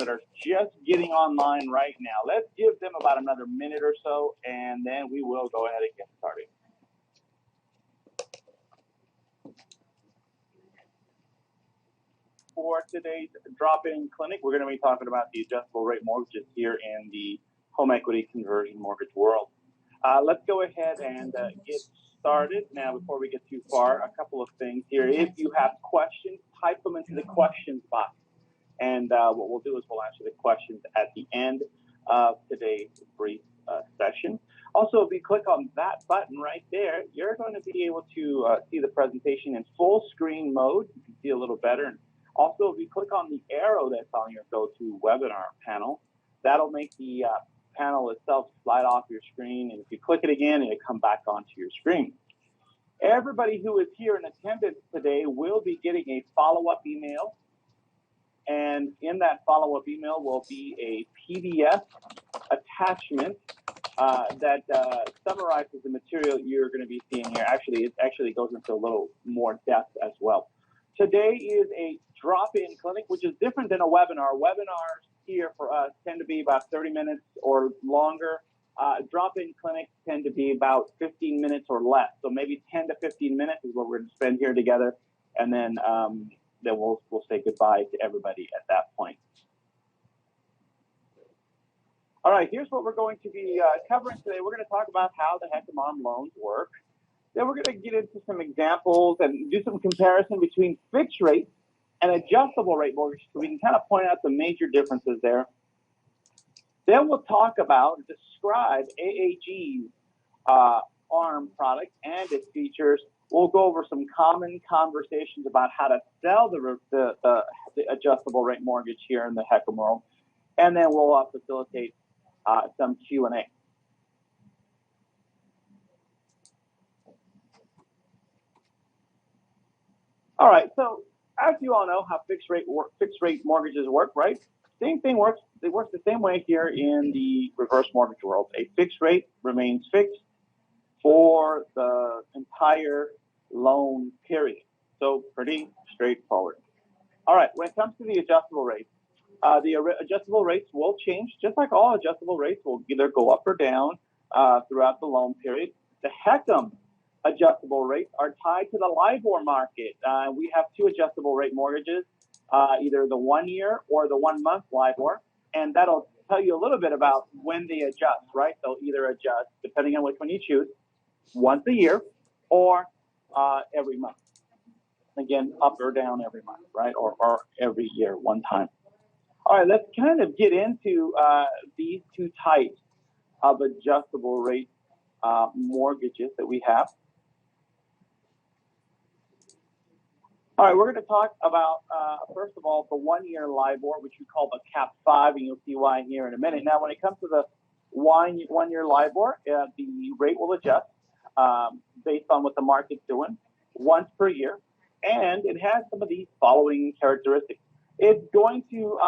that are just getting online right now. Let's give them about another minute or so, and then we will go ahead and get started. For today's drop-in clinic, we're going to be talking about the adjustable rate mortgages here in the home equity conversion mortgage world. Let's go ahead and get started. Now, before we get too far, a couple of things here. If you have questions, type them into the questions box. And what we'll do is we'll answer the questions at the end of today's brief session. Also, if you click on that button right there, you're going to be able to see the presentation in full screen mode. You can see a little better. Also, if you click on the arrow that's on your GoToWebinar panel, that'll make the panel itself slide off your screen. And if you click it again, it'll come back onto your screen. Everybody who is here in attendance today will be getting a follow-up email. And in that follow-up email will be a PDF attachment that summarizes the material you're going to be seeing here. Actually, it actually goes into a little more depth as well. Today is a drop-in clinic, which is different than a webinar. Webinars here for us tend to be about 30 minutes or longer. Drop-in clinics tend to be about 15 minutes or less. So maybe 10 to 15 minutes is what we're going to spend here together. And then we'll say goodbye to everybody at that point. All right, here's what we're going to be covering today. We're going to talk about how the HECM ARM loans work. Then we're going to get into some examples and do some comparison between fixed rate and adjustable rate mortgages so we can kind of point out the major differences there. Then we'll talk about, describe AAG's ARM product and its features. We'll go over some common conversations about how to sell the adjustable rate mortgage here in the HECM world. And then we'll facilitate some Q&A. All right, so as you all know how fixed rate mortgages work, right? Same thing works. It works the same way here in the reverse mortgage world. A fixed rate remains fixed for the entire loan period. So pretty straightforward. All right, when it comes to the adjustable rates, adjustable rates will change, just like all adjustable rates will either go up or down throughout the loan period. The HECM adjustable rates are tied to the LIBOR market. We have two adjustable rate mortgages, either the 1 year or the 1 month LIBOR, and that'll tell you a little bit about when they adjust, right? They'll either adjust, depending on which one you choose, once a year or every month. Again, up or down every month, right? Or every year, one time. All right, let's kind of get into these two types of adjustable rate mortgages that we have. All right, we're going to talk about, first of all, the 1 year LIBOR, which we call the Cap 5, and you'll see why here in a minute. Now, when it comes to the 1 year LIBOR, the rate will adjust based on what the market's doing once per year, and it has some of these following characteristics. It's going to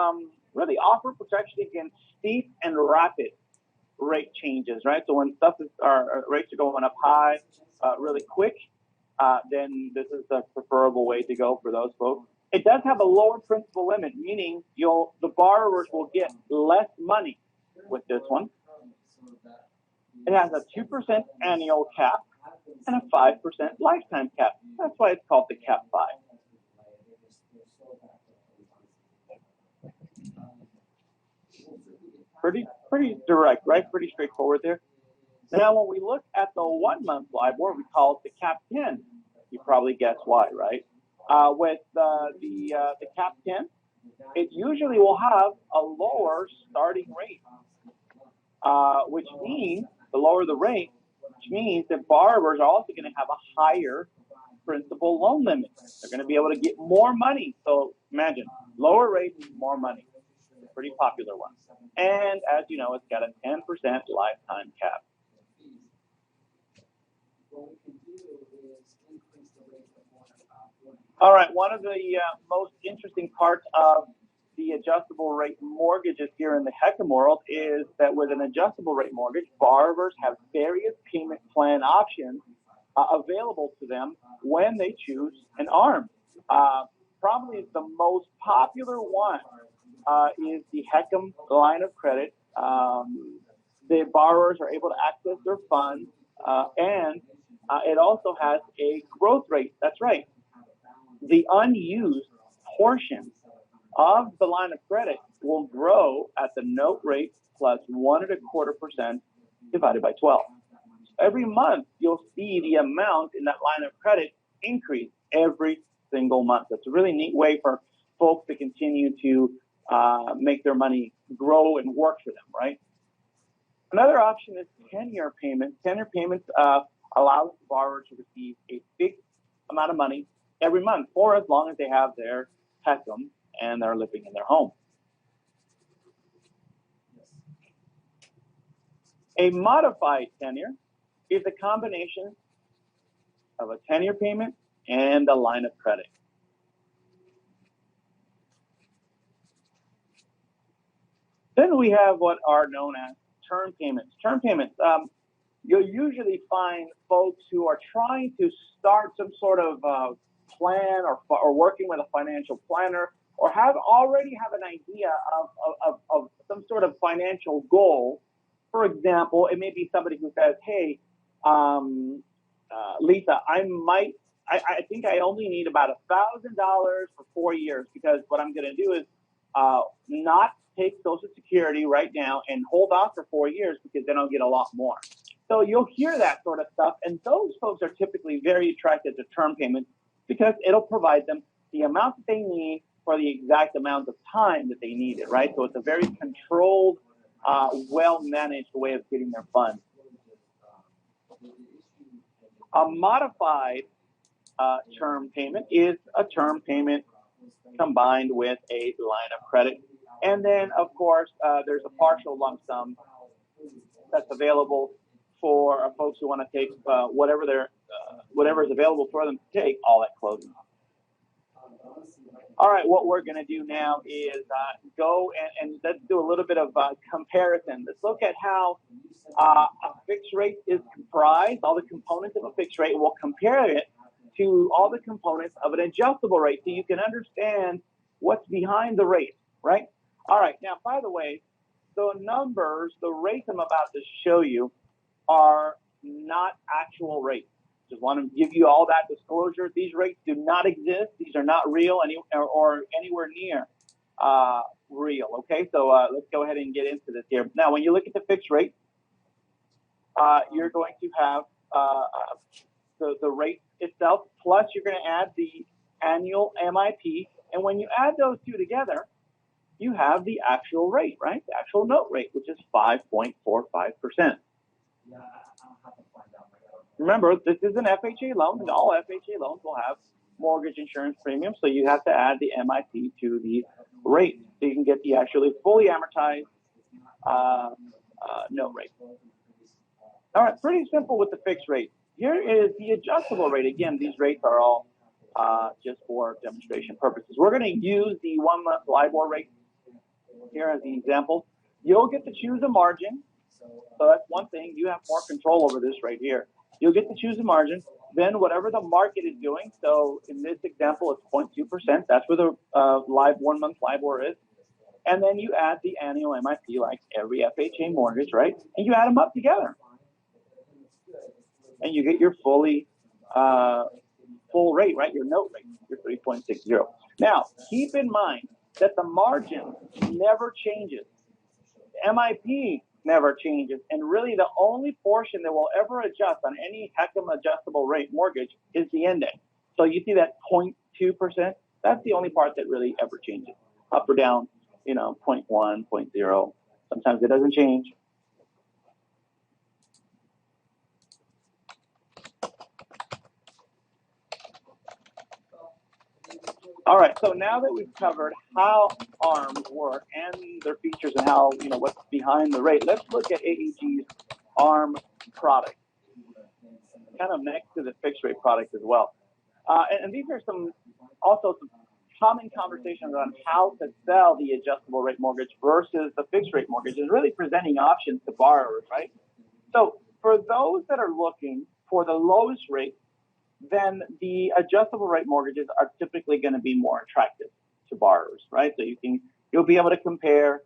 really offer protection against steep and rapid rate changes, right? So when rates are going up high really quick, then this is the preferable way to go for those folks. It does have a lower principal limit, meaning the borrowers will get less money with this one. It has a 2% annual cap and a 5% lifetime cap. That's why it's called the Cap 5. Pretty direct, right? Pretty straightforward there. Now, when we look at the 1 month LIBOR, we call it the Cap 10. You probably guess why, right? With the Cap 10, it usually will have a lower starting rate, which means the lower the rate, which means that borrowers are also going to have a higher principal loan limit. They're going to be able to get more money. So imagine, lower rates, more money. Pretty popular one. And as you know, it's got a 10% lifetime cap. All right, one of the most interesting parts of the adjustable rate mortgages here in the HECM world is that with an adjustable rate mortgage, borrowers have various payment plan options available to them when they choose an ARM. Probably the most popular one is the HECM line of credit. The borrowers are able to access their funds, and it also has a growth rate. That's right. The unused portion of the line of credit will grow at the note rate plus 1.25% divided by 12. Every month, you'll see the amount in that line of credit increase every single month. That's a really neat way for folks to continue to make their money grow and work for them, right? Another option is 10-year payments. 10-year payments allows the borrower to receive a fixed amount of money every month for as long as they have their HECM and they're living in their home. A modified tenure is a combination of a 10-year payment and a line of credit. Then we have what are known as term payments. Term payments, you'll usually find folks who are trying to start some sort of plan or working with a financial planner or already have an idea of some sort of financial goal. For example, it may be somebody who says, hey, Lisa, I think I only need about $1,000 for 4 years because what I'm going to do is not take Social Security right now and hold off for 4 years because then I'll get a lot more. So you'll hear that sort of stuff, and those folks are typically very attracted to term payments because it'll provide them the amount that they need for the exact amount of time that they need it, right? So it's a very controlled, well-managed way of getting their funds. A modified term payment is a term payment combined with a line of credit. And then, of course, there's a partial lump sum that's available for folks who want to take whatever is available for them to take all at closing. All right, what we're going to do now is go and let's do a little bit of comparison. Let's look at how a fixed rate is comprised, all the components of a fixed rate, and we'll compare it to all the components of an adjustable rate so you can understand what's behind the rate, right? All right, now, by the way, the numbers, the rates I'm about to show you are not actual rates. Just want to give you all that disclosure. These rates do not exist. These are not real or anywhere near real, okay? So let's go ahead and get into this here. Now, when you look at the fixed rate, you're going to have the rate itself, plus you're going to add the annual MIP. And when you add those two together, you have the actual rate, right? The actual note rate, which is 5.45%. Remember, this is an FHA loan, and all FHA loans will have mortgage insurance premiums, so you have to add the MIP to the rate so you can get the actually fully amortized note rate. All right, pretty simple with the fixed rate. Here is the adjustable rate. Again, these rates are all just for demonstration purposes. We're going to use the 1-month LIBOR rate here as the example. You'll get to choose a margin. So that's one thing. You have more control over this right here. You'll get to choose a margin. Then whatever the market is doing, so in this example, it's 0.2%. That's where the 1-month LIBOR is. And then you add the annual MIP like every FHA mortgage, right? And you add them up together. And you get your full rate, right? Your note rate, your 3.60. Now, keep in mind that the margin never changes. The MIP never changes. And really the only portion that will ever adjust on any HECM adjustable rate mortgage is the index. So you see that 0.2%, that's the only part that really ever changes. Up or down, 0.1, 0.0. Sometimes it doesn't change. All right, so now that we've covered how ARMs work and their features and how, what's behind the rate, let's look at AEG's ARM product, kind of next to the fixed rate product as well. And these are some common conversations on how to sell the adjustable rate mortgage versus the fixed rate mortgage, and really presenting options to borrowers, right? So for those that are looking for the lowest rate, then the adjustable rate mortgages are typically going to be more attractive to borrowers, right? So you can You'll be able to compare.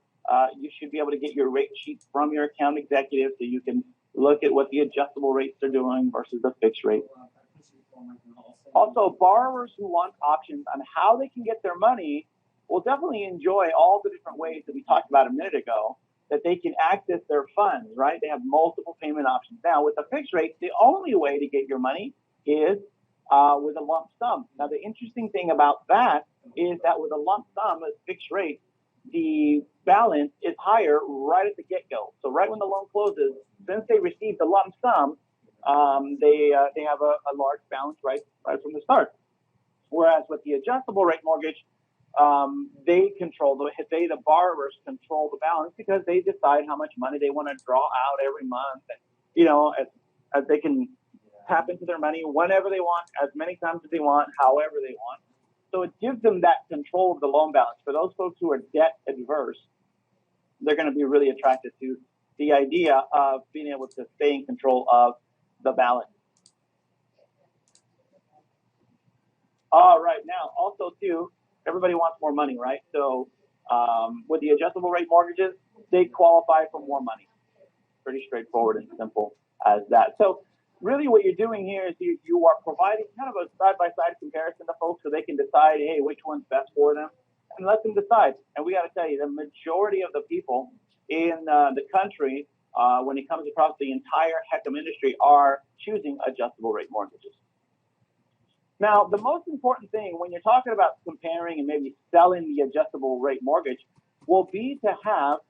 You should be able to get your rate sheets from your account executive so you can look at what the adjustable rates are doing versus the fixed rate. Also, borrowers who want options on how they can get their money will definitely enjoy all the different ways that we talked about a minute ago that they can access their funds, right? They have multiple payment options. Now, with the fixed rate, the only way to get your money is with a lump sum. Now, the interesting thing about that is that with a lump sum, a fixed rate, the balance is higher right at the get-go. So right when the loan closes, since they received the lump sum, they have a large balance right from the start. Whereas with the adjustable rate mortgage, the borrowers control the balance because they decide how much money they want to draw out every month. And, as they can tap into their money whenever they want, as many times as they want, however they want. So it gives them that control of the loan balance. For those folks who are debt adverse, they're going to be really attracted to the idea of being able to stay in control of the balance. All right, now also too, everybody wants more money, right? So with the adjustable rate mortgages, they qualify for more money. Pretty straightforward and simple as that. So really what you're doing here is you are providing kind of a side-by-side comparison to folks so they can decide, hey, which one's best for them, and let them decide. And we got to tell you, the majority of the people in the country, when it comes across the entire HECM industry, are choosing adjustable rate mortgages. Now, the most important thing when you're talking about comparing and maybe selling the adjustable rate mortgage will be to have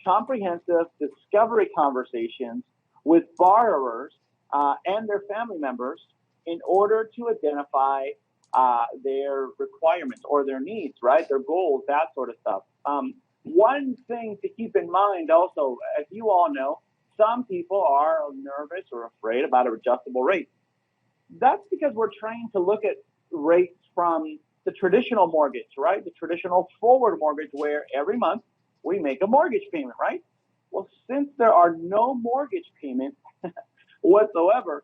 comprehensive discovery conversations with borrowers and their family members in order to identify their requirements or their needs, right? Their goals, that sort of stuff. One thing to keep in mind also, as you all know, some people are nervous or afraid about an adjustable rate. That's because we're trained to look at rates from the traditional mortgage, right? The traditional forward mortgage where every month we make a mortgage payment, right? Well, since there are no mortgage payments whatsoever,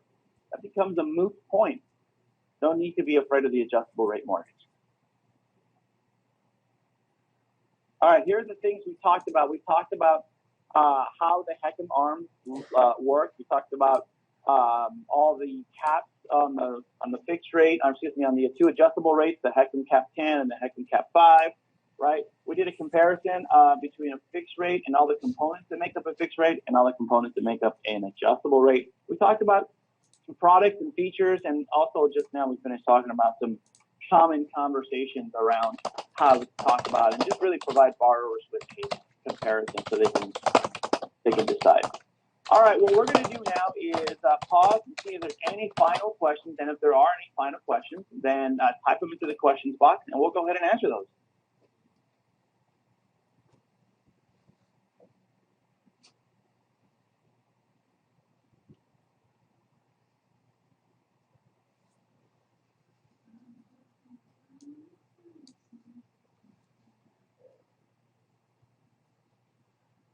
that becomes a moot point. Don't need to be afraid of the adjustable rate mortgage. All right, here are the things we talked about. We talked about how the HECM ARM works. We talked about all the caps on the fixed rate, on the two adjustable rates, the HECM Cap 10 and the HECM Cap 5, right? We did a comparison between a fixed rate and all the components that make up a fixed rate and all the components that make up an adjustable rate. We talked about some products and features, and also just now we finished talking about some common conversations around how to talk about and just really provide borrowers with a comparison so they can decide. All right, what we're going to do now is pause and see if there's any final questions, and if there are any final questions, then type them into the questions box, and we'll go ahead and answer those.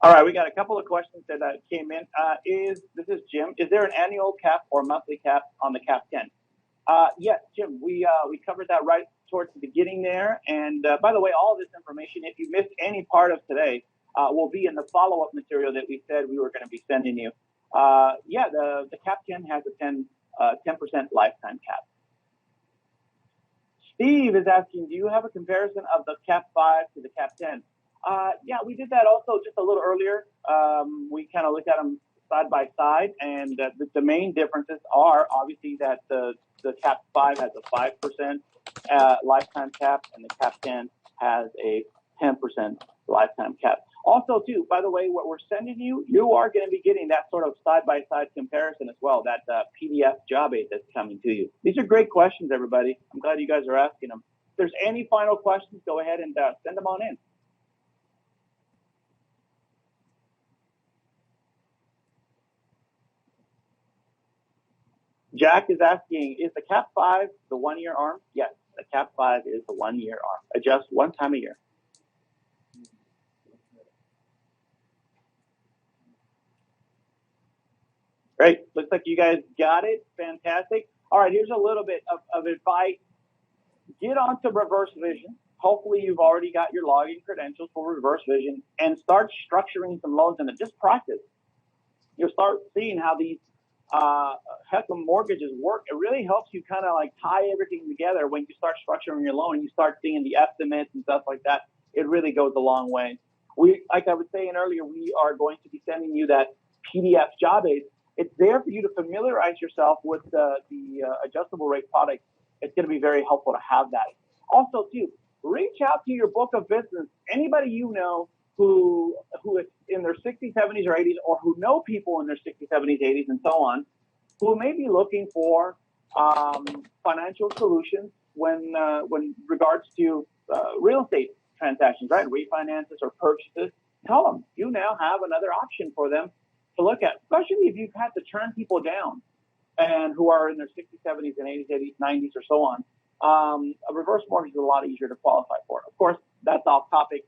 All right, we got a couple of questions that came in. This is Jim. Is there an annual cap or monthly cap on the Cap 10? Yes, Jim, we covered that right towards the beginning there. And by the way, all of this information, if you missed any part of today, will be in the follow-up material that we said we were going to be sending you. Yeah, the Cap 10 has a 10% lifetime cap. Steve is asking, do you have a comparison of the Cap 5 to the Cap 10? Yeah, we did that also just a little earlier. We kind of looked at them side by side, and the main differences are obviously that the Cap 5 has a 5% lifetime cap, and the Cap 10 has a 10% lifetime cap. Also, too, by the way, what we're sending you, you are going to be getting that sort of side-by-side comparison as well, that PDF job aid that's coming to you. These are great questions, everybody. I'm glad you guys are asking them. If there's any final questions, go ahead and send them on in. Jack is asking, is the Cap 5 the one-year ARM? Yes, the Cap 5 is the one-year ARM. Adjust one time a year. Great. Looks like you guys got it. Fantastic. All right, here's a little bit of advice. Get onto Reverse Vision. hopefully you've already got your login credentials for reverse vision and start structuring some loans in it. Just practice. You'll start seeing how these HECM mortgages work. It really helps you kind of like tie everything together when you start structuring your loan and you start seeing the estimates and stuff like that. It really goes a long way. Like I was saying earlier, we are going to be sending you that PDF job aid. It's there for you to familiarize yourself with the adjustable rate product. It's going to be very helpful to have that. Also, too, reach out to your book of business. Anybody you know who is in their 60s, 70s, or 80s, or who know people in their 60s, 70s, 80s, and so on, who may be looking for financial solutions when regards to real estate transactions, right? Refinances or purchases. Tell them you now have another option for them to look at, especially if you've had to turn people down and who are in their 60s, 70s, and 80s, 80s, 90s, or so on. A reverse mortgage is a lot easier to qualify for. Of course, that's off topic.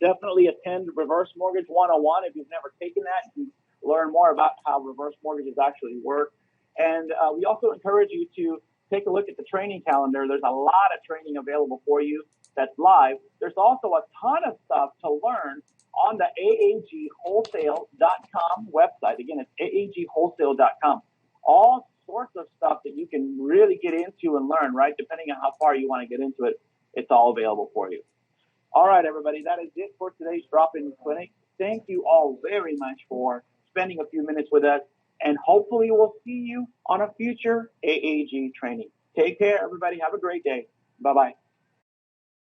Definitely attend Reverse Mortgage 101 if you've never taken that. You can learn more about how reverse mortgages actually work. And we also encourage you to take a look at the training calendar. There's a lot of training available for you that's live. There's also a ton of stuff to learn on the AAGwholesale.com website. Again, it's AAGwholesale.com. All sorts of stuff that you can really get into and learn, right? Depending on how far you want to get into it, it's all available for you. All right, everybody, that is it for today's Drop-In Clinic. Thank you all very much for spending a few minutes with us, and hopefully we'll see you on a future AAG training. Take care, everybody. Have a great day. Bye-bye.